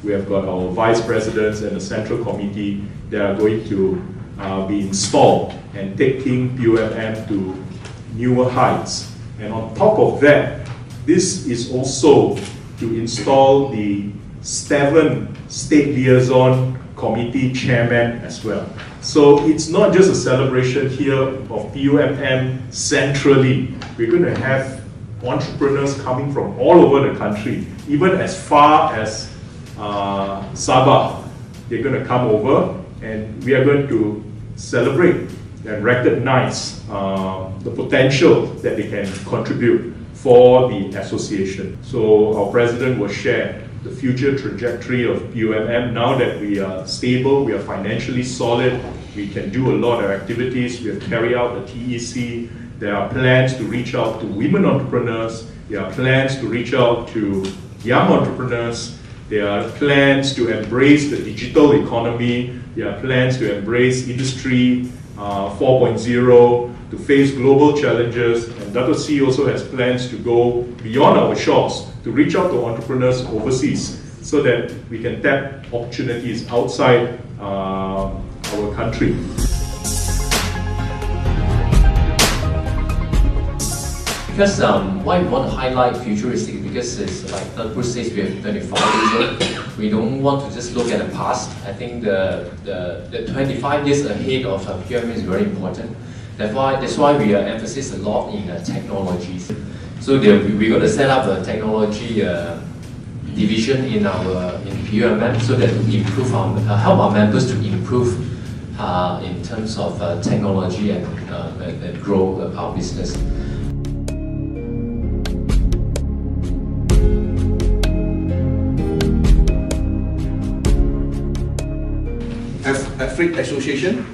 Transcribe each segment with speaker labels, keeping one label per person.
Speaker 1: We have got our vice presidents and the Central Committee that are going to be installed and taking PUMM to newer heights. And on top of that, this is also to install the 7 State Liaison Committee Chairman as well. So it's not just a celebration here of PUMM centrally. We're going to have entrepreneurs coming from all over the country, even as far as Sabah. They're going to come over and we are going to celebrate and recognize the potential that they can contribute for the association. So our president will share the future trajectory of PUMM. Now that we are stable, we are financially solid, we can do a lot of activities, we have carried out the TEC, there are plans to reach out to women entrepreneurs, there are plans to reach out to young entrepreneurs, there are plans to embrace the digital economy, there are plans to embrace Industry 4.0, to face global challenges, and Datuk C also has plans to go beyond our shores, to reach out to entrepreneurs overseas, so that we can tap opportunities outside our country.
Speaker 2: Because why we want to highlight futuristic, because it's like Datuk says, we have 25 years old. We don't want to just look at the past. I think the 25 years ahead of PUMM is very important. That's why we emphasize a lot in technologies. So we're going to set up a technology division in PUMM, so that we improve help our members to improve in terms of technology and grow our business.
Speaker 3: Africa Association,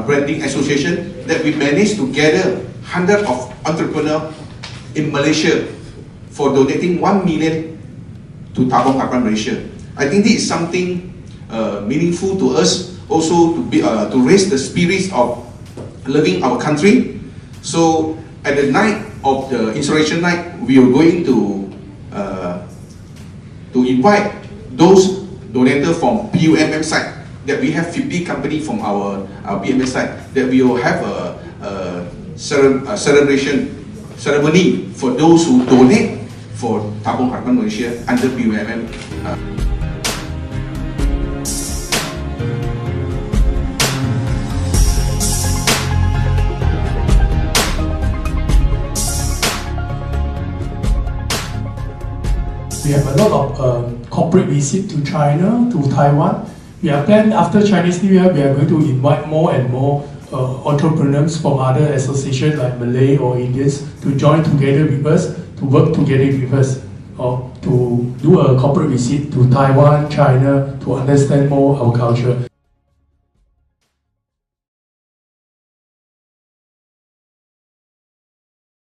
Speaker 3: branding association, that we managed to gather hundreds of entrepreneurs in Malaysia for donating 1 million to Tabung Harapan Malaysia. I think this is something meaningful to us, also to raise the spirits of loving our country. So at the night of the installation night, we are going to invite those donators from PUMM side. That we have 50 companies from our PMS side, that we will have a celebration ceremony for those who donate for Tabung Harapan Malaysia under PUMM.
Speaker 4: We have a lot of corporate visit to China, to Taiwan. We are planning after Chinese New Year, we are going to invite more and more entrepreneurs from other associations like Malay or Indians to join together with us, to work together with us, or to do a corporate visit to Taiwan, China, to understand more our culture.